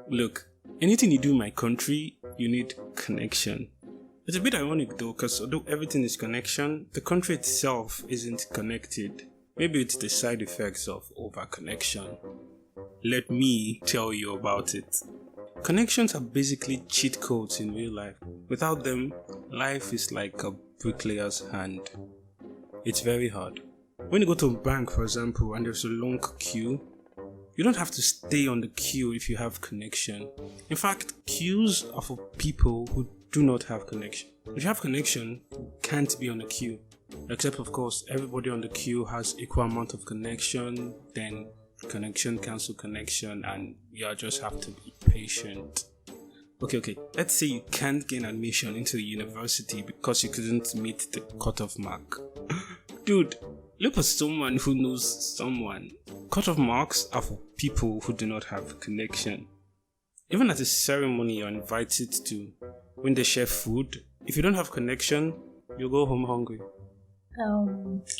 Look, anything you do in my country, you need connection. It's a bit ironic though, because although everything is connection, the country itself isn't connected. Maybe it's the side effects of over-connection. Let me tell you about it. Connections are basically cheat codes in real life. Without them, life is like a bricklayer's hand. It's very hard. When you go to a bank, for example, and there's a long queue, you don't have to stay on the queue if you have connection. In fact, queues are for people who do not have connection. If you have connection, you can't be on a queue. Except, of course, everybody on the queue has equal amount of connection, then connection cancel connection, and you just have to be patient. Okay, let's say you can't gain admission into a university because you couldn't meet the cutoff mark. Dude, look for someone who knows someone. Cutoff marks are for people who do not have connection. Even at a ceremony you're invited to, when they share food, if you don't have connection, you'll go home hungry.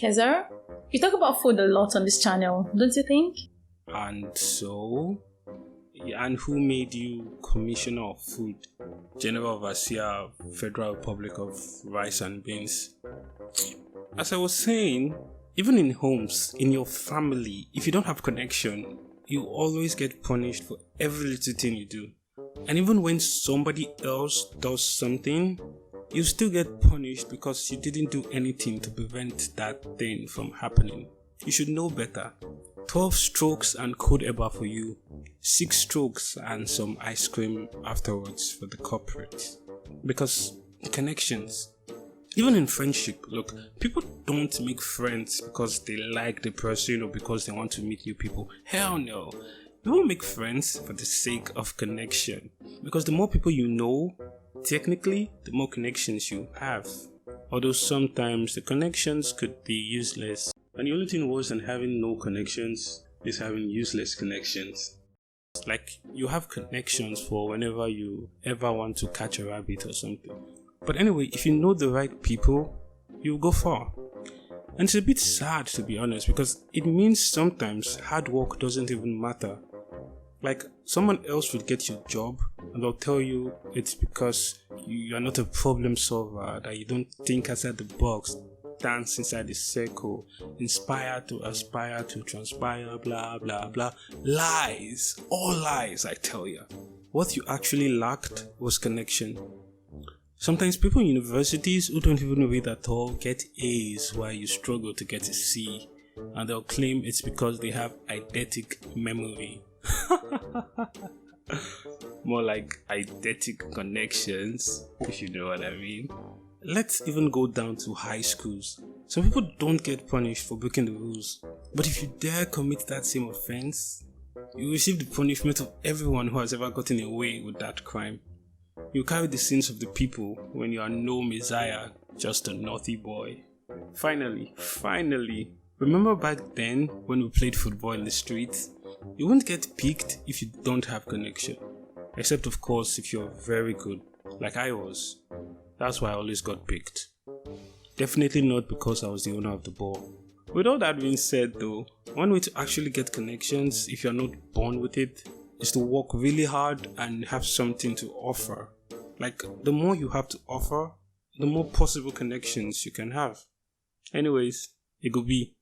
Keza, you talk about food a lot on this channel, don't you think? And so? And who made you Commissioner of Food? General Overseer, Federal Republic of Rice and Beans? As I was saying, even in homes, in your family, if you don't have connection, you always get punished for every little thing you do. And even when somebody else does something, you still get punished because you didn't do anything to prevent that thing from happening. You should know better. 12 strokes and cold eba for you. 6 strokes and some ice cream afterwards for the corporate. Because connections. Even in friendship, look, people don't make friends because they like the person or because they want to meet new people. Hell no. People make friends for the sake of connection. Because the more people you know, technically, the more connections you have. Although sometimes the connections could be useless. And the only thing worse than having no connections is having useless connections. Like, you have connections for whenever you ever want to catch a rabbit or something. But anyway, if you know the right people, you'll go far. And it's a bit sad, to be honest, because it means sometimes hard work doesn't even matter. Like, someone else will get your job and they'll tell you it's because you are not a problem solver, that you don't think outside the box, dance inside the circle, inspire to aspire to transpire, blah blah blah. Lies, all lies, I tell you. What you actually lacked was connection. Sometimes people in universities who don't even read at all get A's while you struggle to get a C, and they'll claim it's because they have eidetic memory. More like eidetic connections, if you know what I mean. Let's even go down to high schools. Some people don't get punished for breaking the rules, but if you dare commit that same offense, you receive the punishment of everyone who has ever gotten away with that crime. You carry the sins of the people when you are no messiah, just a naughty boy. Finally, remember back then when we played football in the streets? You won't get picked if you don't have connection. Except of course if you're very good, like I was. That's why I always got picked. Definitely not because I was the owner of the ball. With all that being said though, one way to actually get connections if you're not born with it is to work really hard and have something to offer. Like, the more you have to offer, the more possible connections you can have. Anyways, it could be.